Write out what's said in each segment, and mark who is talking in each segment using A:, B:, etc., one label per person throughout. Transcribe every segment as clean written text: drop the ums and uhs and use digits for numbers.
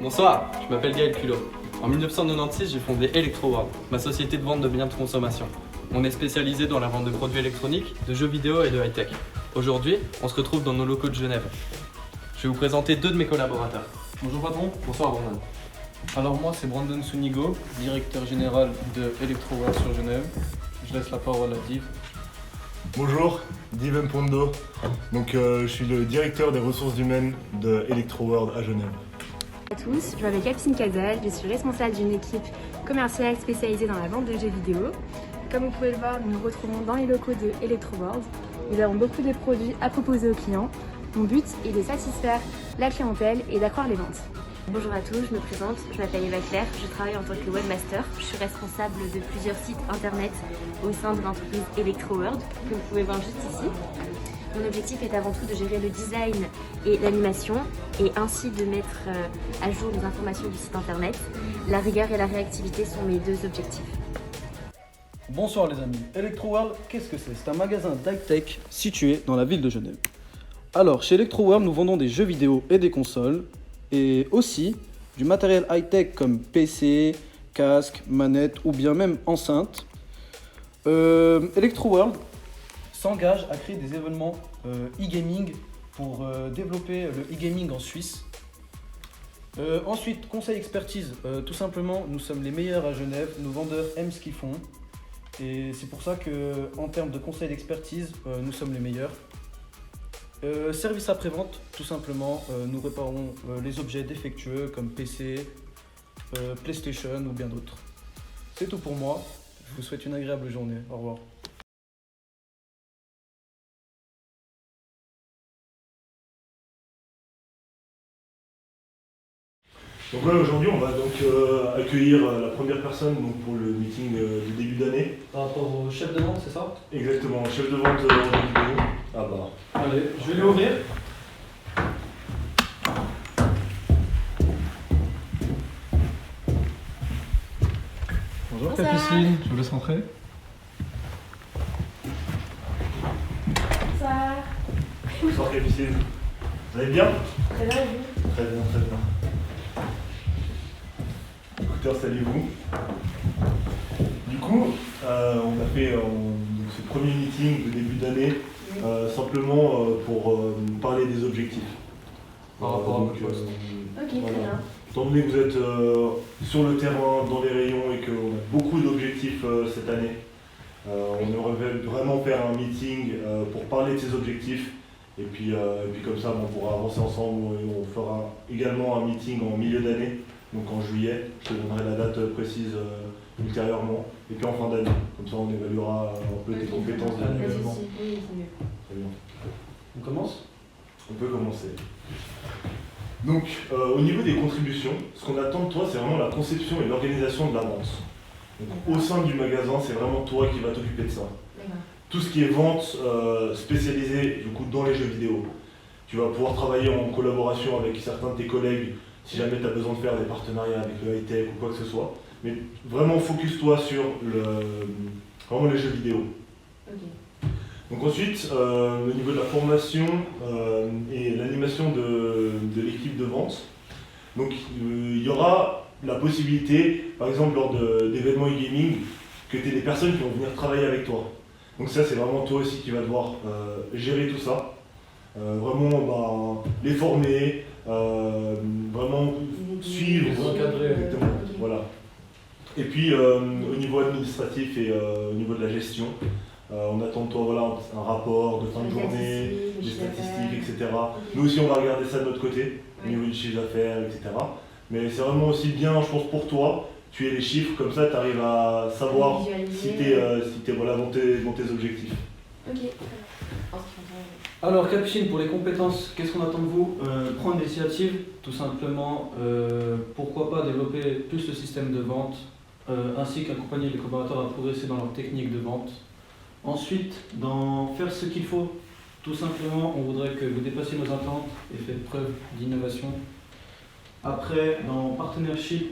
A: Bonsoir, je m'appelle Gaël Culot. En 1996, j'ai fondé ElectroWorld, ma société de vente de biens de consommation. On est spécialisé dans la vente de produits électroniques, de jeux vidéo et de high-tech. Aujourd'hui, on se retrouve dans nos locaux de Genève. Je vais vous présenter deux de mes collaborateurs.
B: Bonjour patron.
A: Bonsoir Brandon.
B: Alors moi c'est Brandon Sunigo, directeur général de ElectroWorld sur Genève. Je laisse la parole à Div.
C: Bonjour, Div Mpondo. Je suis le directeur des ressources humaines de ElectroWorld à Genève.
D: Bonjour à tous, je m'appelle Capucine Casal, je suis responsable d'une équipe commerciale spécialisée dans la vente de jeux vidéo. Comme vous pouvez le voir, nous nous retrouvons dans les locaux de ElectroWorld. Nous avons beaucoup de produits à proposer aux clients. Mon but est de satisfaire la clientèle et d'accroître les ventes.
E: Bonjour à tous, je me présente, je m'appelle Eva Claire, je travaille en tant que webmaster. Je suis responsable de plusieurs sites internet au sein de l'entreprise ElectroWorld, que vous pouvez voir juste ici. Mon objectif est avant tout de gérer le design et l'animation et ainsi de mettre à jour les informations du site internet. La rigueur et la réactivité sont mes deux objectifs.
B: Bonsoir les amis. ElectroWorld, qu'est-ce que c'est? C'est un magasin d'high-tech situé dans la ville de Genève. Alors, chez ElectroWorld, nous vendons des jeux vidéo et des consoles, et aussi du matériel high-tech comme PC, casque, manette ou bien même enceinte. ElectroWorld s'engage à créer des événements e-gaming pour développer le e-gaming en Suisse. Ensuite, conseil expertise, tout simplement, nous sommes les meilleurs à Genève, nos vendeurs aiment ce qu'ils font. Et c'est pour ça qu'en termes de conseil d'expertise, nous sommes les meilleurs. Service après-vente, tout simplement, nous réparons les objets défectueux comme PC, PlayStation ou bien d'autres. C'est tout pour moi, je vous souhaite une agréable journée, au revoir.
C: Donc là aujourd'hui on va donc accueillir la première personne donc, pour le meeting du début d'année.
B: Par rapport au chef de vente, c'est ça?
C: Exactement, chef de vente en jeux vidéo. Ah bah.
B: Allez, je vais lui ouvrir. Bonjour
D: Bonsoir.
B: Capucine, je vous laisse rentrer.
D: Bonsoir.
C: Bonsoir Capucine. Vous allez bien?
D: Très bien, et vous?
C: Très bien, très bien. Écoutez, installez-vous. Du coup, on a fait donc, ce premier meeting de début d'année simplement pour parler des objectifs.
B: Par rapport à
C: donc,
B: votre poste.
D: Ok, très bien.
C: Étant donné que vous êtes sur le terrain, dans les rayons et qu'on a beaucoup d'objectifs cette année, on aimerait vraiment faire un meeting pour parler de ces objectifs. Et puis comme ça, on pourra avancer ensemble. Et on fera également un meeting en milieu d'année, donc en juillet. Je te donnerai la date précise ultérieurement. Et puis en fin d'année. Comme ça, on évaluera un peu tes compétences de développement.
D: Oui, c'est mieux.
C: Très bien.
B: On commence?
C: On peut commencer. Donc, au niveau des contributions, ce qu'on attend de toi, c'est vraiment la conception et l'organisation de la vente. Donc, au sein du magasin, c'est vraiment toi qui vas t'occuper de ça.
D: D'accord.
C: Tout ce qui est vente spécialisée du coup, dans les jeux vidéo. Tu vas pouvoir travailler en collaboration avec certains de tes collègues si jamais tu as besoin de faire des partenariats avec le high-tech ou quoi que ce soit. Mais vraiment, focus-toi sur vraiment les jeux vidéo.
D: Ok.
C: Donc ensuite, au niveau de la formation et l'animation de l'équipe de vente, donc il y aura la possibilité, par exemple lors d'événements e-gaming, que tu aies des personnes qui vont venir travailler avec toi. Donc ça c'est vraiment toi aussi qui vas devoir gérer tout ça, vraiment les former, vraiment suivre,
B: Les encadrer.
C: exactement, voilà. Et puis au niveau administratif et au niveau de la gestion, on attend de toi voilà, un rapport de fin de journée, des statistiques, etc. Nous aussi on va regarder ça de notre côté, au niveau du chiffre d'affaires, etc. Mais c'est vraiment aussi bien, je pense, pour toi, tu as les chiffres, comme ça tu arrives à savoir si tu es voilà, dans tes objectifs.
D: Ok.
B: Alors Capucine, pour les compétences, qu'est-ce qu'on attend de vous? Prendre l'initiative, tout simplement. Pourquoi pas développer plus le système de vente, ainsi qu'accompagner les collaborateurs à progresser dans leur technique de vente. Ensuite, faire ce qu'il faut. Tout simplement, on voudrait que vous dépassiez nos attentes et faites preuve d'innovation. Après, dans partnership,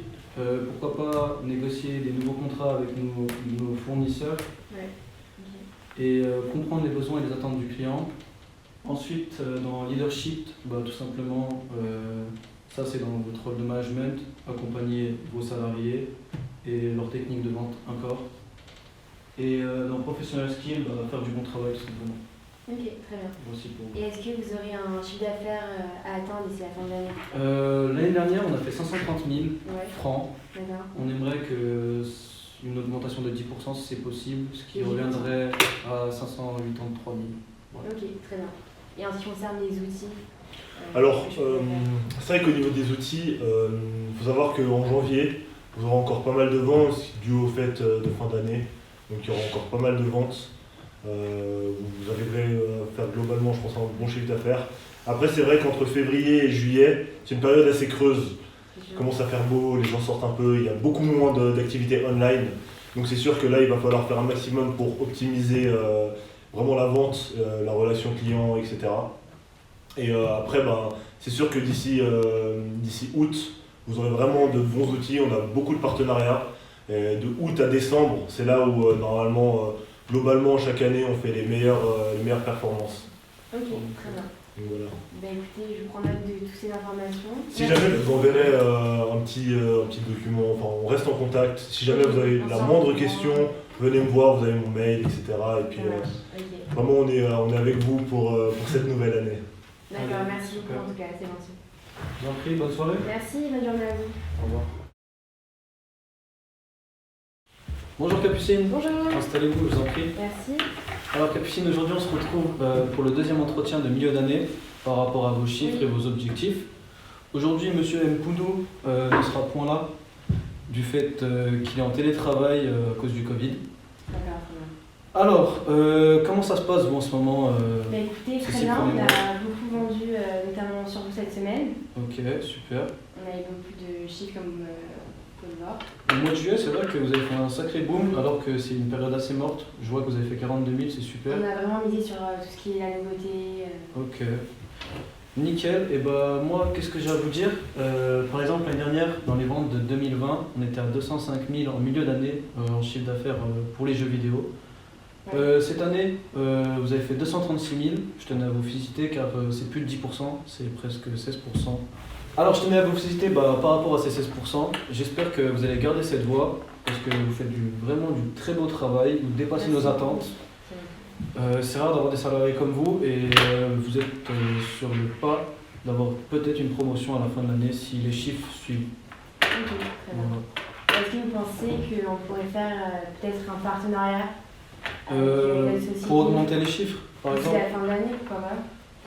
B: pourquoi pas négocier des nouveaux contrats avec nos fournisseurs.
D: Ouais.
B: Et comprendre les besoins et les attentes du client. Ensuite, dans leadership, tout simplement Ça, c'est dans votre rôle de management, accompagner vos salariés et leur technique de vente encore. Et dans professional skill, faire du bon travail tout simplement.
E: Ok, très bien.
B: Aussi pour...
E: Et est-ce que vous aurez un chiffre d'affaires à atteindre d'ici la fin de l'année?
B: L'année dernière, on a fait 530 000 francs.
E: D'accord.
B: On aimerait une augmentation de 10% si c'est possible, ce qui
E: 10%.
B: reviendrait à 583 000. Voilà.
E: Ok, très bien. Et en ce qui concerne les outils
C: Alors,
E: qu'est-ce que je peux faire
C: c'est vrai qu'au niveau des outils, il faut savoir qu'en janvier, vous aurez encore pas mal de ventes dû au fait de fin d'année. Donc il y aura encore pas mal de ventes. Vous arriverez à faire globalement, je pense, un bon chiffre d'affaires. Après, c'est vrai qu'entre février et juillet, c'est une période assez creuse. Il commence à faire beau, les gens sortent un peu, il y a beaucoup moins d'activités online. Donc c'est sûr que là, il va falloir faire un maximum pour optimiser vraiment la vente, la relation client, etc. Et après, c'est sûr que d'ici août, vous aurez vraiment de bons outils. On a beaucoup de partenariats. Et de août à décembre, c'est là où normalement, globalement, chaque année, on fait les meilleures performances.
E: Ok, très bien.
C: Donc, voilà.
E: Écoutez, je prends note de toutes ces informations.
C: Si jamais je vous enverrai un petit document, enfin on reste en contact. Si jamais vous avez la moindre question, venez me voir, vous avez mon mail, etc. Et puis vraiment on est avec vous pour cette nouvelle année.
E: D'accord, merci beaucoup en tout cas, c'est gentil.
B: Je vous en prie, bonne soirée.
E: Merci, bonne journée à vous.
B: Au revoir. Bonjour Capucine.
E: Bonjour.
B: Installez-vous, je vous en prie.
E: Merci.
B: Alors Capucine, aujourd'hui on se retrouve pour le deuxième entretien de milieu d'année par rapport à vos chiffres et vos objectifs. Aujourd'hui, Monsieur Mpoundou ne sera point là du fait qu'il est en télétravail à cause du Covid.
E: D'accord, très bien.
B: Alors, comment ça se passe vous en ce moment
E: Écoutez,
B: ces
E: très bien,
B: premiers
E: on
B: mois
E: a beaucoup vendu, notamment sur vous cette semaine.
B: Ok, super.
E: On a eu beaucoup de chiffres comme vous pouvez le voir.
B: Au mois de juillet, c'est vrai que vous avez fait un sacré boom alors que c'est une période assez morte. Je vois que vous avez fait 42 000, c'est super.
E: On a vraiment misé sur tout ce qui est la nouveauté.
B: Ok. Nickel. Et moi, qu'est-ce que j'ai à vous dire par exemple, l'année dernière, dans les ventes de 2020, on était à 205 000 en milieu d'année en chiffre d'affaires pour les jeux vidéo. Cette année, vous avez fait 236 000. Je tenais à vous féliciter car c'est plus de 10%, c'est presque 16%. Alors je tenais à vous féliciter par rapport à ces 16%. J'espère que vous allez garder cette voie parce que vous faites vraiment du très beau travail, vous dépassez nos attentes. C'est rare d'avoir des salariés comme vous et vous êtes sur le pas d'avoir peut-être une promotion à la fin de l'année si les chiffres suivent.
E: Ok, très bien.
B: Voilà.
E: Est-ce que vous pensez qu'on pourrait faire peut-être un partenariat avec la société
B: Pour augmenter les chiffres, par
E: d'ici
B: exemple
E: la fin de l'année, pourquoi pas?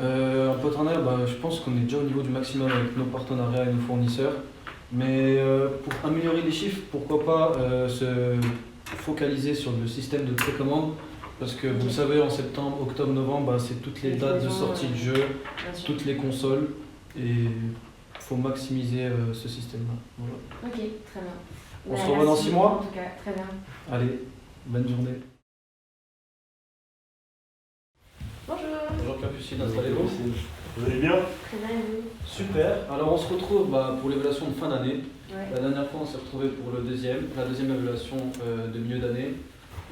B: un partenariat, je pense qu'on est déjà au niveau du maximum avec nos partenariats et nos fournisseurs. Mais pour améliorer les chiffres, pourquoi pas se focaliser sur le système de précommande. Parce que vous le savez, en septembre, octobre, novembre, c'est toutes les dates de sortie de jeu, toutes les consoles. Et il faut maximiser ce système-là. Voilà.
E: Ok, très bien.
B: On se revoit dans 6 mois.
E: En tout cas, très bien.
B: Allez, bonne journée.
E: Bonjour.
B: Bonjour Capucine, installez-vous.
C: Vous allez bien?
E: Très bien, et vous?
B: Super. Alors on se retrouve pour l'évaluation de fin d'année.
E: Ouais.
B: La dernière fois, on s'est retrouvé pour la deuxième évaluation de milieu d'année.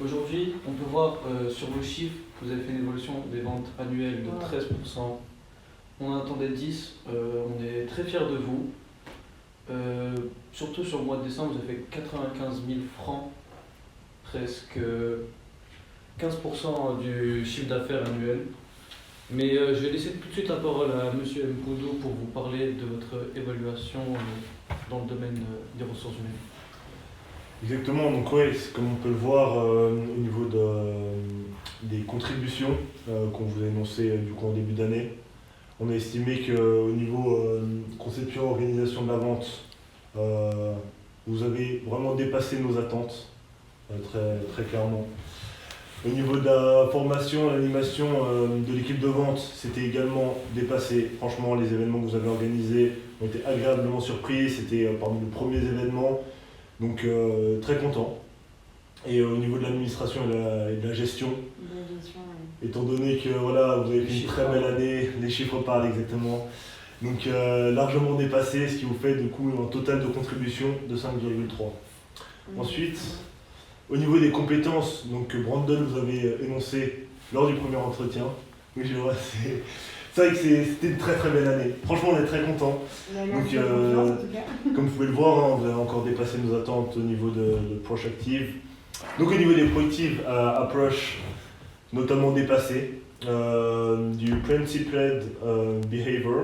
B: Aujourd'hui, on peut voir sur vos chiffres que vous avez fait une évolution des ventes annuelles de 13%. On en attendait 10. On est très fiers de vous. Surtout sur le mois de décembre, vous avez fait 95 000 francs, presque 15% du chiffre d'affaires annuel. Mais je vais laisser tout de suite la parole à M. Mpoundou pour vous parler de votre évaluation dans le domaine des ressources humaines.
C: Exactement, donc oui, comme on peut le voir au niveau des contributions qu'on vous a énoncées du coup en début d'année, on a estimé qu'au niveau conception organisation de la vente, vous avez vraiment dépassé nos attentes, très, très clairement. Au niveau de la formation, l'animation de l'équipe de vente, c'était également dépassé. Franchement, les événements que vous avez organisés ont été agréablement surpris, c'était parmi les premiers événements. Donc très content. Et au niveau de l'administration et de la gestion, étant donné que voilà, vous avez fait une très belle année, les chiffres parlent exactement. Donc largement dépassé, ce qui vous fait du coup un total de contribution de 5,3. Ensuite, au niveau des compétences, donc que Brandon vous avez énoncé lors du premier entretien, oui je vois, C'est vrai que c'était une très très belle année. Franchement, on est très contents.
D: Merci de votre confiance, en tout cas.
C: Comme vous pouvez le voir, hein, vous avez encore dépassé nos attentes au niveau de Proactive. Donc au niveau des Proactive Approach, notamment dépassé. Du Principled Behavior,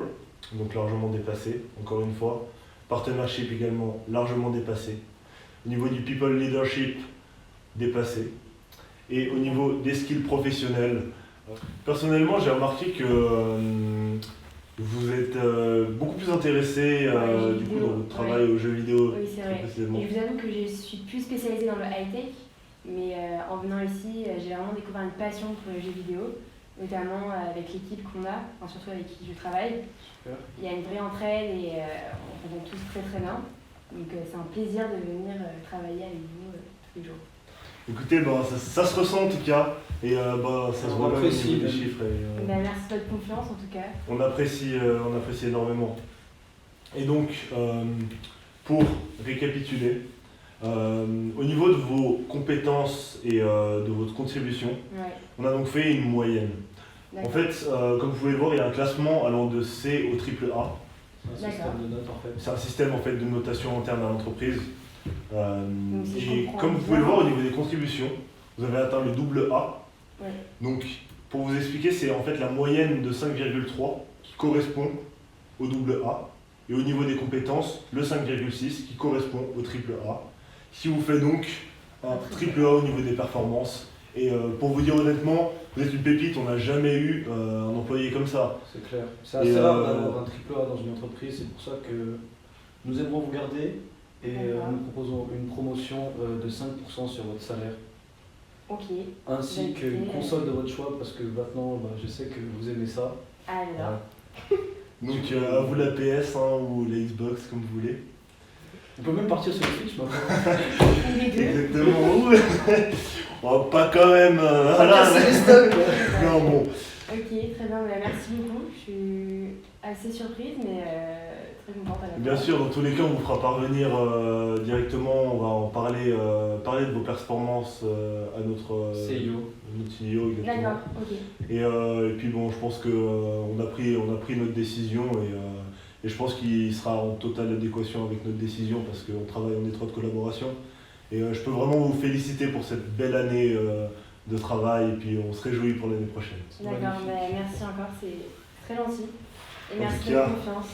C: donc largement dépassé, encore une fois. Partnership également, largement dépassé. Au niveau du People Leadership, dépassé. Et au niveau des skills professionnels, personnellement, j'ai remarqué que vous êtes beaucoup plus intéressé du coup, dans votre travail aux jeux vidéo.
E: Oui, c'est vrai.
C: Précisément.
E: Et je vous avoue que je suis plus spécialisée dans le high-tech, mais en venant ici, j'ai vraiment découvert une passion pour les jeux vidéo, notamment avec l'équipe qu'on a, enfin, surtout avec qui je travaille.
B: Super.
E: Il y a une vraie entraide et on s'entend tous très très bien. Donc c'est un plaisir de venir travailler avec vous tous les jours.
C: Écoutez, ça se ressent en tout cas, et ça se voit même au niveau des chiffres. Et,
E: Merci de votre confiance en tout cas.
C: on apprécie énormément. Et donc, pour récapituler, au niveau de vos compétences et de votre contribution,
E: Ouais,
C: on a donc fait une moyenne. En
E: d'accord.
C: fait, comme vous pouvez le voir, il y a un classement allant de C au triple A.
B: C'est un système de notes en fait.
C: C'est un système en fait, de notation interne à l'entreprise.
E: si je
C: Et
E: comprends
C: comme vous pouvez le
E: bien-
C: voir au niveau des contributions, vous avez atteint le double A.
E: Ouais.
C: Donc, pour vous expliquer, c'est en fait la moyenne de 5,3 qui correspond au double A. Et au niveau des compétences, le 5,6 qui correspond au triple A. Ce qui vous fait donc un triple A au niveau des performances. Et pour vous dire honnêtement, vous êtes une pépite, on n'a jamais eu un employé comme ça.
B: C'est clair. C'est
C: Et,
B: assez rare d'avoir un triple A dans une entreprise, c'est pour ça que nous aimerons vous garder et
E: D'accord.
B: nous proposons une promotion de 5% sur votre salaire,
E: Ok.
B: ainsi
E: Bah,
B: qu'une
E: écoutez,
B: console de votre choix, parce que maintenant je sais que vous aimez ça.
E: Alors,
C: Donc à vous la PS ou la Xbox, comme vous voulez.
B: On peut même partir sur le Switch maintenant.
E: les deux.
C: Exactement. Oh, pas quand même.
B: Casser les stocks.
C: Non, bon.
E: Ok, très bien, bah, merci beaucoup. Je suis assez surprise, mais très contente à la
C: Bien
E: fois.
C: sûr, dans tous les cas, on vous fera parvenir directement. On va en parler, parler de vos performances à notre
B: CEO.
C: notre CEO, exactement.
E: D'accord, ok.
C: Et puis bon, je pense qu'on a pris notre décision et je pense qu'il sera en totale adéquation avec notre décision parce qu'on travaille en étroite collaboration. Et je peux vraiment vous féliciter pour cette belle année de travail et puis on se réjouit pour l'année prochaine.
E: D'accord,
B: Magnifique.
E: bah, merci encore, c'est très gentil. Et
C: En
E: merci
C: tout
E: de votre
C: cas.
E: confiance.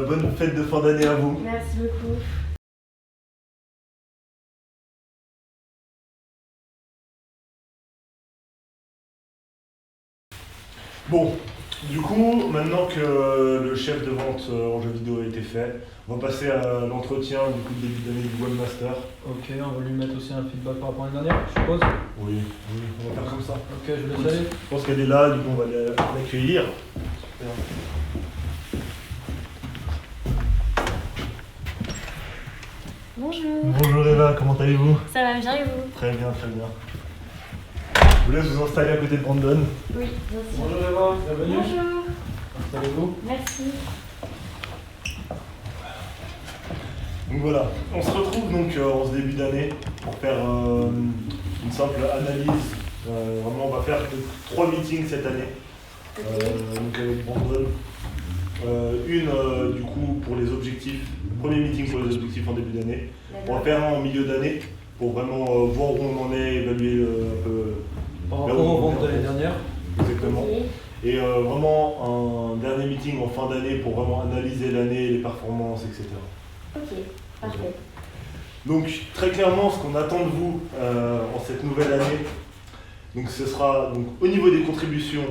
C: Bonne fête de fin d'année à vous.
E: Merci beaucoup.
C: Bon, du coup, maintenant que le chef de vente en jeux vidéo a été fait, on va passer à l'entretien du coup de début d'année du Webmaster.
B: Ok, on va lui mettre aussi un feedback par rapport à l'année dernière, je suppose.
C: Oui, on va faire comme ça.
B: Ok, je vous laisse aller.
C: Je pense qu'elle est là, du coup on va l'accueillir.
B: Super.
E: Bonjour.
C: Bonjour Eva, comment allez-vous?
E: Ça va bien et vous?
C: Très bien, très bien. Je vous laisse vous installer à côté de Brandon.
E: Oui, bien sûr.
B: Bonjour Eva, bienvenue.
E: Bonjour.
B: Installez-vous.
E: Merci.
C: Donc voilà, on se retrouve donc en ce début d'année pour faire une simple analyse. Vraiment, on va faire 3 meetings cette année, donc avec Brandon. Une du coup pour les objectifs, premier meeting pour les objectifs en début d'année. On va
E: D'accord.
C: faire un en milieu d'année pour vraiment voir où on en est, évaluer un peu
B: Par
C: là où
B: rapport
C: on
B: aux
C: en est,
B: ventes de l'année dernière.
C: exactement.
E: Ok.
C: Et vraiment un dernier meeting en fin d'année pour vraiment analyser l'année, les performances, etc.
E: Ok, parfait.
C: Donc très clairement, ce qu'on attend de vous en cette nouvelle année, donc ce sera donc, au niveau des contributions,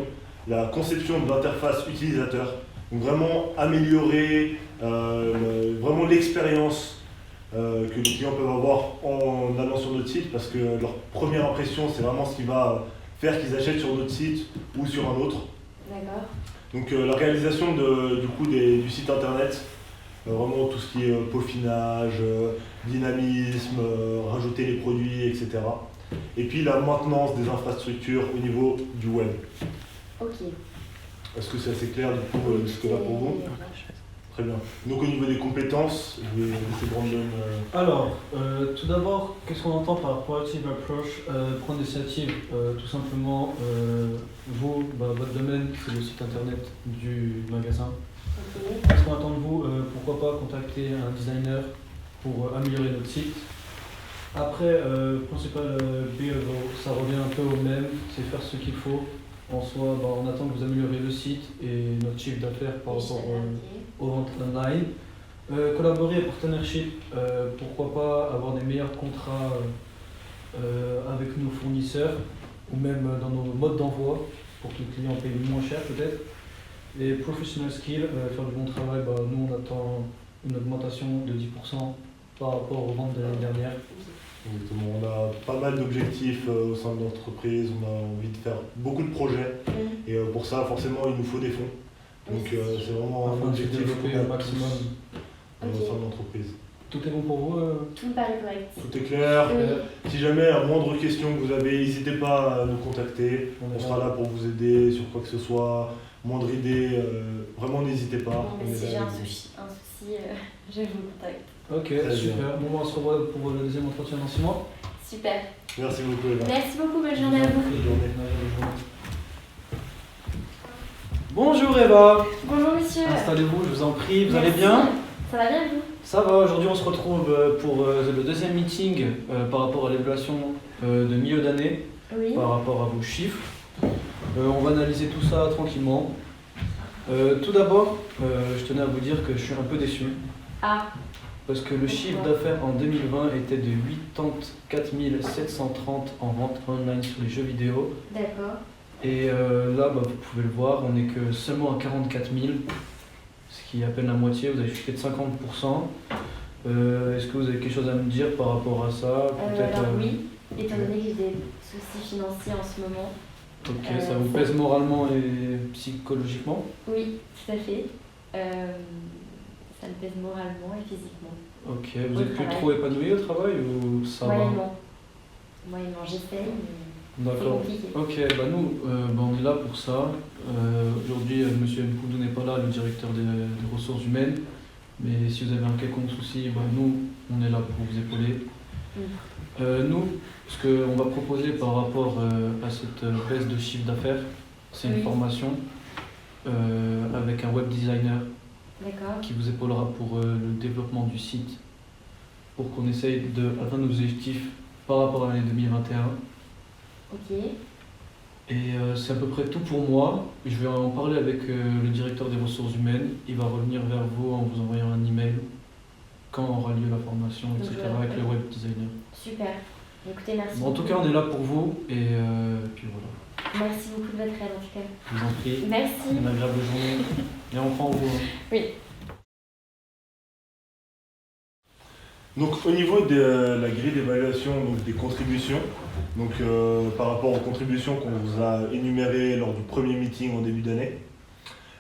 C: la conception de l'interface utilisateur, donc vraiment améliorer vraiment l'expérience que les clients peuvent avoir en allant sur notre site, parce que leur première impression, c'est vraiment ce qui va faire qu'ils achètent sur notre site ou sur un autre.
E: D'accord.
C: Donc la réalisation du site internet, vraiment tout ce qui est peaufinage, dynamisme, rajouter les produits, etc. Et puis la maintenance des infrastructures au niveau du web.
E: Ok.
C: Est-ce que c'est assez clair du coup jusque là pour vous? Très bien. Donc au niveau des compétences, je vais laisser Brandon.
B: Alors, tout d'abord, qu'est-ce qu'on entend par proactive approach? Prendre l'initiative, tout simplement, vous, votre domaine, c'est le site internet du magasin. Qu'est-ce qu'on attend de vous? Pourquoi pas contacter un designer pour améliorer notre site. Après, principal behavior, ça revient un peu au même, c'est faire ce qu'il faut. En soi, on attend que vous améliorez le site et notre chiffre d'affaires par rapport aux ventes online. Collaborer et partnership, pourquoi pas avoir des meilleurs contrats avec nos fournisseurs ou même dans nos modes d'envoi pour que les clients payent moins cher peut-être. Et professional skill, faire du bon travail, nous on attend une augmentation de 10% par rapport aux ventes de l'année dernière.
C: Exactement. On a pas mal d'objectifs au sein de l'entreprise, on a envie de faire beaucoup de projets et pour ça forcément il nous faut des fonds. Donc c'est vraiment un objectif
B: développer au maximum
C: au sein de l'entreprise.
B: Tout est bon pour vous
E: Tout me paraît correct.
C: Tout est clair.
E: Oui.
C: Si jamais la moindre question que vous avez, n'hésitez pas à nous contacter. On sera là pour vous aider sur quoi que ce soit. Moindre idée, vraiment n'hésitez pas.
E: Bon, mais
C: On est
E: si
C: là
E: j'ai un
C: avec vous.
E: souci, je vous contacte.
B: Ok,
C: Très
B: super. Bon, on se revoit pour le deuxième entretien dans 6 mois.
E: Super.
C: Merci beaucoup Eva.
E: Merci beaucoup, bonne journée à vous.
C: Bonne journée.
B: Bonjour Eva.
E: Bonjour monsieur.
B: Installez-vous, je vous en prie. Vous allez
E: Merci.
B: bien?
E: Ça va bien vous?
B: Ça va, aujourd'hui on se retrouve pour le deuxième meeting par rapport à l'évaluation de milieu d'année,
E: Oui.
B: par rapport à vos chiffres. On va analyser tout ça tranquillement. Tout d'abord, je tenais à vous dire que je suis un peu déçu.
E: Ah,
B: Parce que le chiffre d'affaires en 2020 était de 84 730 en vente online sur les jeux vidéo.
E: d'accord.
B: Et là, vous pouvez le voir, on n'est que seulement à 44 000, ce qui est à peine la moitié, vous avez chuté de 50%. Est-ce que vous avez quelque chose à me dire par rapport à ça?
E: Alors oui, étant donné que j'ai des soucis financiers en ce moment.
B: Ok, ça vous pèse moralement et psychologiquement?
E: Oui, tout à fait. Ça me pèse moralement et physiquement.
B: Ok, vous
E: Au
B: êtes plus
E: travail.
B: trop épanoui au travail ou ça va?
E: Moyennement. Moyennement, j'essaye, mais c'est
B: D'accord.
E: compliqué.
B: Ok, nous, on est là pour ça. Aujourd'hui, monsieur Mpoudou n'est pas là, le directeur des ressources humaines. Mais si vous avez un quelconque souci, nous, on est là pour vous épauler. Nous, ce qu'on va proposer par rapport à cette baisse de chiffre d'affaires, c'est une
E: Oui.
B: formation avec un web designer
E: D'accord.
B: qui vous épaulera pour le développement du site, pour qu'on essaye d'atteindre nos objectifs par rapport à l'année 2021.
E: Ok.
B: Et c'est à peu près tout pour moi. Je vais en parler avec le directeur des ressources humaines. Il va revenir vers vous en vous envoyant un email quand aura lieu la formation,
E: Donc,
B: etc.
E: je vais-
B: avec le web designer.
E: Super. Écoutez, merci.
B: Bon, en tout cas, on est là pour vous et puis voilà.
E: Merci beaucoup de votre aide en tout cas.
B: Je vous en prie.
E: Merci.
B: Une agréable journée. Et on prend vous.
E: Oui.
C: Donc au niveau de la grille d'évaluation des contributions, par rapport aux contributions qu'on vous a énumérées lors du premier meeting en début d'année,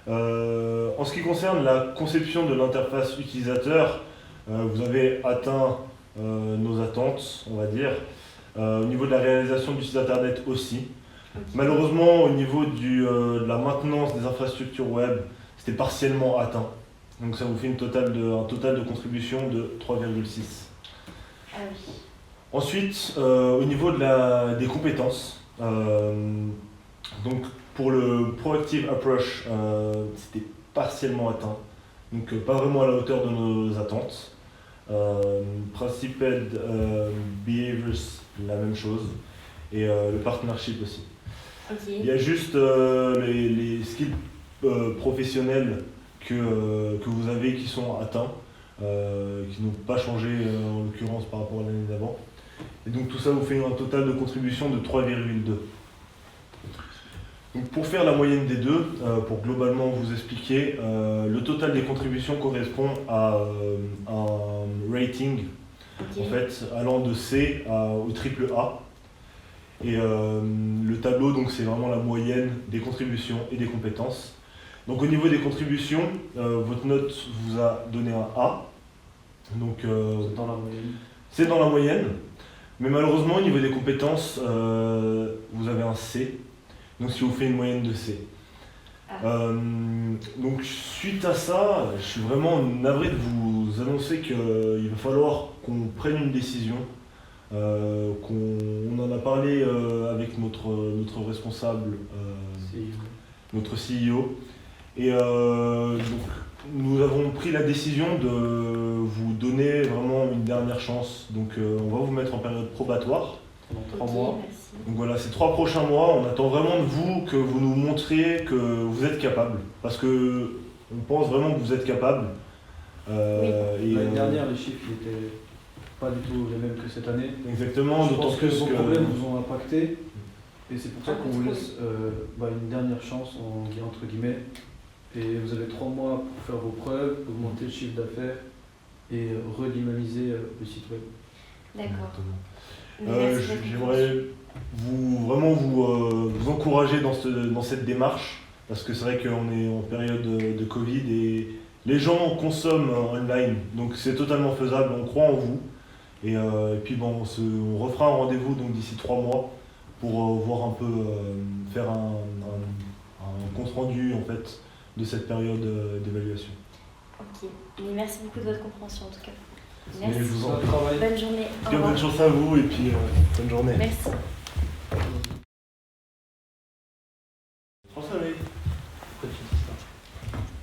C: en ce qui concerne la conception de l'interface utilisateur, vous avez atteint nos attentes, on va dire. Au niveau de la réalisation du site internet aussi.
E: Ok.
C: Malheureusement, au niveau de la maintenance des infrastructures web, c'était partiellement atteint. Donc ça vous fait un total de contribution de 3,6.
E: Ah oui.
C: Ensuite, au niveau des compétences, donc pour le Proactive Approach, c'était partiellement atteint. Donc pas vraiment à la hauteur de nos attentes. Principed Behaviors, la même chose. Et le Partnership aussi.
E: Ok.
C: Il y a juste les skills professionnels que vous avez qui sont atteints, qui n'ont pas changé en l'occurrence par rapport à l'année d'avant. Et donc tout ça vous fait un total de contribution de 3,2. Donc pour faire la moyenne des deux, pour globalement vous expliquer, le total des contributions correspond à un rating
E: Ok.
C: en fait allant de C au triple A. Et le tableau, donc c'est vraiment la moyenne des contributions et des compétences. Donc au niveau des contributions, votre note vous a donné un A. Donc
B: Dans la moyenne.
C: c'est dans la moyenne. Mais malheureusement au niveau des compétences, vous avez un C. Donc ce qui vous fait une moyenne de C. Donc suite à ça, je suis vraiment navré de vous annoncer qu'il va falloir qu'on prenne une décision. On en a parlé avec notre responsable, notre CEO. Et donc, nous avons pris la décision de vous donner vraiment une dernière chance. Donc on va vous mettre en période probatoire pendant 3 mois.
E: Merci.
C: Donc voilà, ces 3 prochains mois, on attend vraiment de vous que vous nous montriez que vous êtes capable. Parce que on pense vraiment que vous êtes capable.
B: L'année dernière, les chiffres n'étaient pas du tout les mêmes que cette année.
C: Exactement,
B: Je
C: d'autant
B: pense que
C: plus
B: vos
C: que...
B: problèmes vous ont impacté. Et c'est pour ça qu'on vous laisse une dernière chance, entre guillemets. Et vous avez 3 mois pour faire vos preuves, augmenter le chiffre d'affaires et redynamiser le site web.
E: D'accord.
C: J'aimerais vous encourager dans cette démarche, parce que c'est vrai qu'on est en période de Covid et les gens consomment online, donc c'est totalement faisable, on croit en vous. Et puis bon, on refera un rendez-vous donc d'ici 3 mois pour voir un peu, faire un compte rendu en fait de cette période d'évaluation.
E: Ok, mais merci beaucoup de votre compréhension en tout cas.
C: Mais je
E: Merci.
C: vous en prie.
E: Bonne journée. Au
C: Bonne
E: revoir.
C: chance à vous et puis bonne journée.
E: Merci.
C: François, oui.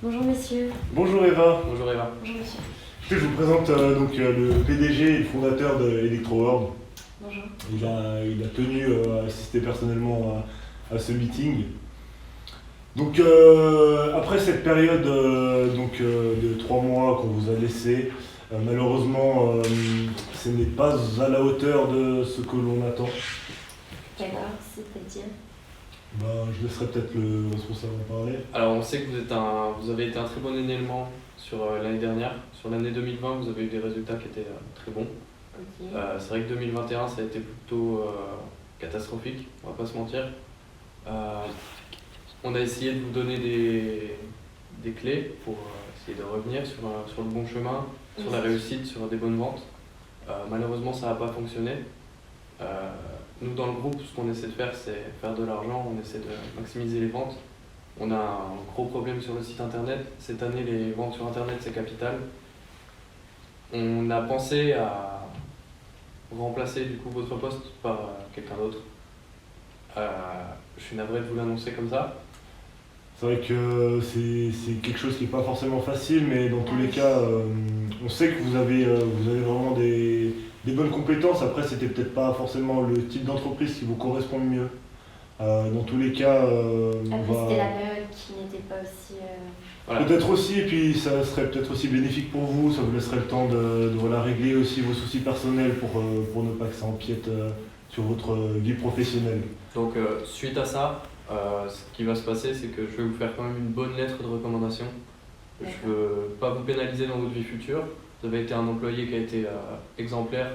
E: Bonjour messieurs.
C: Bonjour Eva.
A: Bonjour Eva.
E: Bonjour monsieur.
C: Je vous présente donc le PDG et le fondateur de ElectroWorld.
E: Bonjour.
C: Il a tenu à assister personnellement à ce meeting. Donc après cette période de 3 mois qu'on vous a laissé, malheureusement ce n'est pas à la hauteur de ce que l'on attend.
E: D'accord, c'est-à-dire
C: Je laisserai peut-être le responsable en parler.
A: Alors on sait que vous avez été un très bon élément sur l'année dernière. Sur l'année 2020, vous avez eu des résultats qui étaient très bons.
E: Ok.
A: C'est vrai que 2021, ça a été plutôt catastrophique, on va pas se mentir. On a essayé de vous donner des clés pour essayer de revenir sur le bon chemin, sur la réussite, sur des bonnes ventes. Malheureusement, ça n'a pas fonctionné. Nous, dans le groupe, ce qu'on essaie de faire, c'est faire de l'argent, on essaie de maximiser les ventes. On a un gros problème sur le site internet. Cette année, les ventes sur internet, c'est capital. On a pensé à remplacer du coup votre poste par quelqu'un d'autre. Je suis navré de vous l'annoncer comme ça.
C: C'est vrai que c'est quelque chose qui n'est pas forcément facile, mais dans tous les cas, on sait que vous avez vraiment des bonnes compétences. Après, c'était peut-être pas forcément le type d'entreprise qui vous correspond le mieux. Dans tous les cas,
E: Après, c'était la période qui n'était pas aussi.
A: Voilà.
C: Peut-être aussi, et puis ça serait peut-être aussi bénéfique pour vous, ça vous laisserait le temps de régler aussi vos soucis personnels pour ne pas que ça empiète sur votre vie professionnelle.
A: Donc suite à ça, ce qui va se passer, c'est que je vais vous faire quand même une bonne lettre de recommandation. Je ne veux pas vous pénaliser dans votre vie future. Vous avez été un employé qui a été exemplaire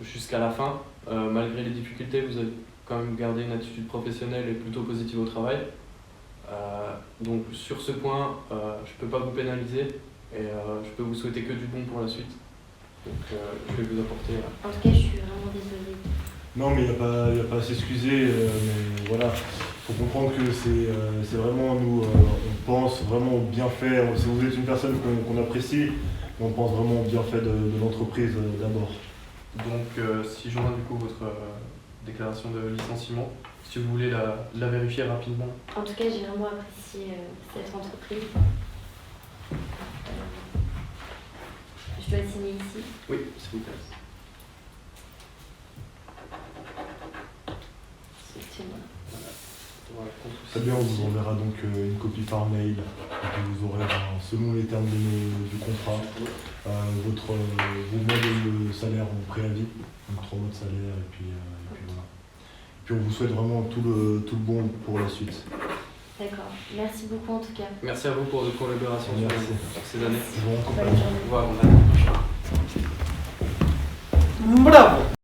A: jusqu'à la fin. Malgré les difficultés, vous avez quand même gardé une attitude professionnelle et plutôt positive au travail. Donc sur ce point, je ne peux pas vous pénaliser et je peux vous souhaiter que du bon pour la suite. Donc je vais vous apporter...
E: En tout cas, je suis vraiment désolée.
C: Non, mais il n'y a pas à s'excuser, mais voilà, il faut comprendre que c'est vraiment, nous, on pense vraiment au bienfait. Si vous êtes une personne qu'on apprécie, on pense vraiment au bienfait de l'entreprise d'abord.
A: Donc si je vois du coup votre déclaration de licenciement, si vous voulez la vérifier rapidement.
E: En tout cas, j'ai vraiment apprécié cette entreprise. Je dois signer ici.
A: Oui, s'il vous plaît.
E: C'est bon.
C: Très bien, on vous enverra donc une copie par mail, et puis vous aurez, selon les termes du contrat, vos mois de salaire en préavis, donc 3 mois de salaire, et puis voilà. Puis on vous souhaite vraiment tout le bon pour la suite.
E: D'accord. Merci beaucoup en tout cas.
A: Merci à vous pour votre collaboration
C: Merci.
A: sur ces années.
C: Je vous
E: Bonne
C: accompagne.
E: journée.
A: Voilà, on a...
B: Bravo!